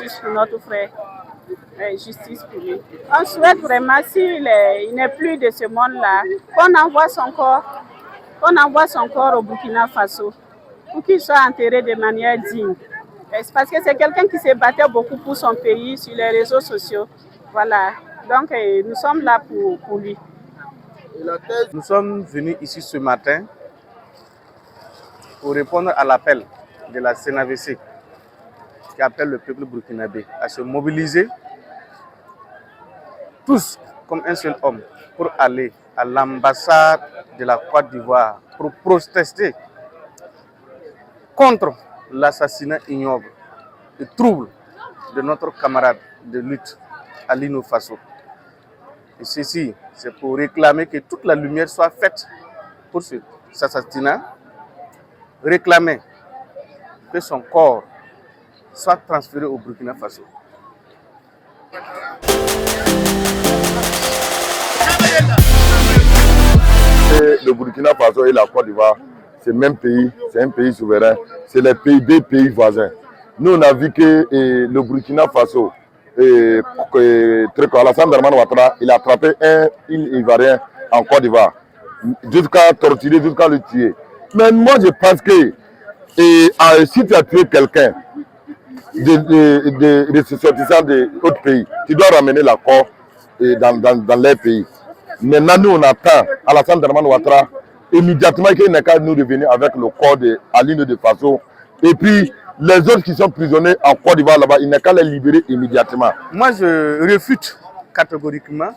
justice pour notre frère. Justice pour lui. On souhaite vraiment, s'il n'est plus de ce monde-là, qu'on envoie son corps au Burkina Faso pour qu'il soit enterré de manière digne. Parce que c'est quelqu'un qui se battait beaucoup pour son pays sur les réseaux sociaux. Voilà. Donc, nous sommes là pour lui. Nous sommes venus ici ce matin pour répondre à l'appel de la CNAVC qui appelle le peuple burkinabé à se mobiliser tous comme un seul homme pour aller à l'ambassade de la Côte d'Ivoire pour protester contre l'assassinat ignoble et trouble de notre camarade de lutte Ali Faso. Et ceci, c'est pour réclamer que toute la lumière soit faite pour cet assassinat, réclamer que son corps soit transféré au Burkina Faso. Le Burkina Faso et la Côte d'Ivoire, c'est le même pays, c'est un pays souverain, c'est les pays des pays voisins. Nous, on a vu que le Burkina Faso, Alassane Dramane Ouattara, il a attrapé un Ivoirien en Côte d'Ivoire, jusqu'à torturer, jusqu'à le tuer. Mais moi, je pense que si tu as tué quelqu'un de ressortissants d'autres pays, tu dois ramener la corps dans les pays. Maintenant, nous, on attend Alassane Dramane Ouattara immédiatement qu'il n'est qu'à nous revenir avec le corps d'Ali Faso. Et puis, les autres qui sont prisonniers en Côte d'Ivoire là-bas, il n'est qu'à les libérer immédiatement. Moi, je réfute catégoriquement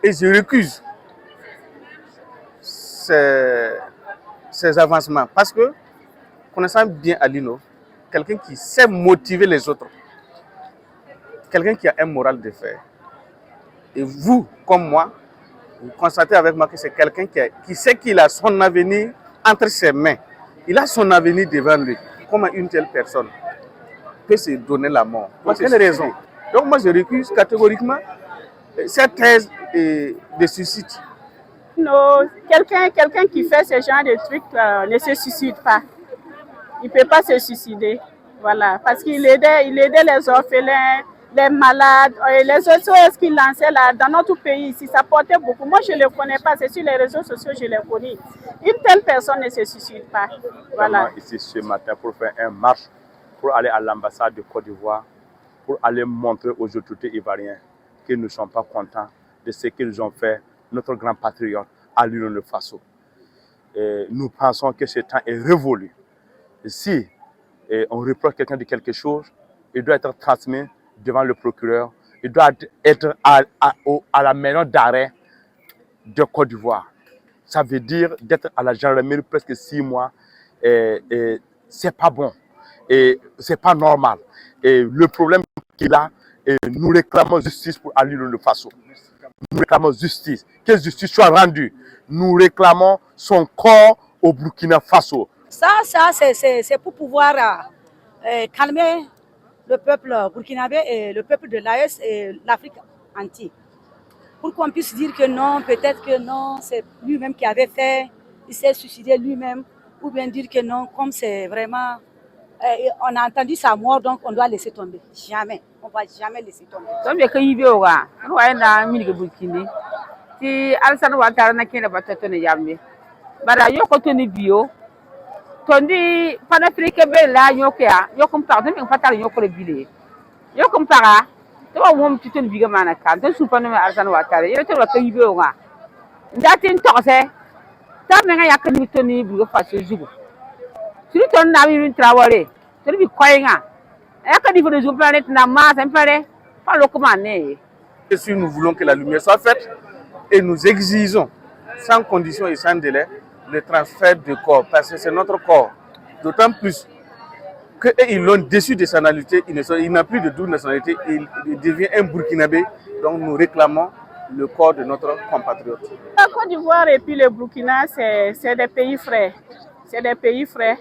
et je récuse ces avancements. Parce que, connaissant bien Alino, quelqu'un qui sait motiver les autres, quelqu'un qui a un moral de fer. Et vous, comme moi, vous constatez avec moi que c'est quelqu'un qui sait qu'il a son avenir entre ses mains. Il a son avenir devant lui. Comment une telle personne peut se donner la mort? Pour quelle raison? Donc moi, je récuse catégoriquement cette thèse de suicide. Non, quelqu'un qui fait ce genre de trucs ne se suicide pas. Il ne peut pas se suicider. Voilà, parce qu'il aidait les orphelins, les malades, les SOS qu'il lançait là, dans notre pays ici, ça portait beaucoup. Moi, je ne le connais pas, c'est sur les réseaux sociaux que je l'ai connu. Une telle personne ne se suicide pas. Voilà. Ici ce matin pour faire une marche, pour aller à l'ambassade de Côte d'Ivoire, pour aller montrer aux autorités ivoiriennes qu'ils ne sont pas contents de ce qu'ils ont fait, notre grand patriote, Ali Faso. Nous pensons que ce temps est révolu. Si on reproche quelqu'un de quelque chose, il doit être transmis devant le procureur, il doit être à la maison d'arrêt de Côte d'Ivoire. Ça veut dire d'être à la gendarmerie presque 6 mois. C'est pas bon. Et c'est pas normal. Et le problème qu'il a, nous réclamons justice pour Ali Faso. Nous réclamons justice. Que justice soit rendue. Nous réclamons son corps au Burkina Faso. Ça c'est pour pouvoir calmer le peuple burkinabé et le peuple de l'AES et l'Afrique entière. Pour qu'on puisse dire que non, peut-être que non, c'est lui-même qui avait fait, il s'est suicidé lui-même, ou bien dire que non, comme c'est vraiment, on a entendu sa mort, donc on doit laisser tomber. Jamais, on ne va jamais laisser tomber. Donc, il y a un Burkini. Si Alassane Ouattara n'a qu'un abattement de Yamé. Bara yoko toni bio. Tondi panafrique bella yokia, yokum pardon, mais on pas yoko le billet. Yokum para, tu vas wom tu te biga manaka, tu soupas no Alassane Ouattara, il te va payer bio. Datin toxe, ta menga yakani toni bigo face zugo. Si tu n'as pas eu travailler, tu lui croyinga. Et quand il faut les planètes na masse, un peu, pas le commander. Si nous voulons que la lumière soit faite et nous exigeons sans condition et sans délai le transfert de corps, parce que c'est notre corps. D'autant plus qu'ils l'ont déçu de sa nationalité, il n'a plus de double nationalité, il devient un Burkinabé, donc nous réclamons le corps de notre compatriote. La Côte d'Ivoire et puis le Burkina, c'est des pays frères. C'est des pays frères.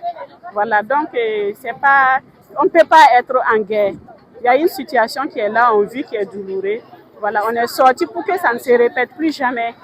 Voilà, donc on ne peut pas être en guerre. Il y a une situation qui est là, on vit, qui est douloureuse. Voilà, on est sorti pour que ça ne se répète plus jamais.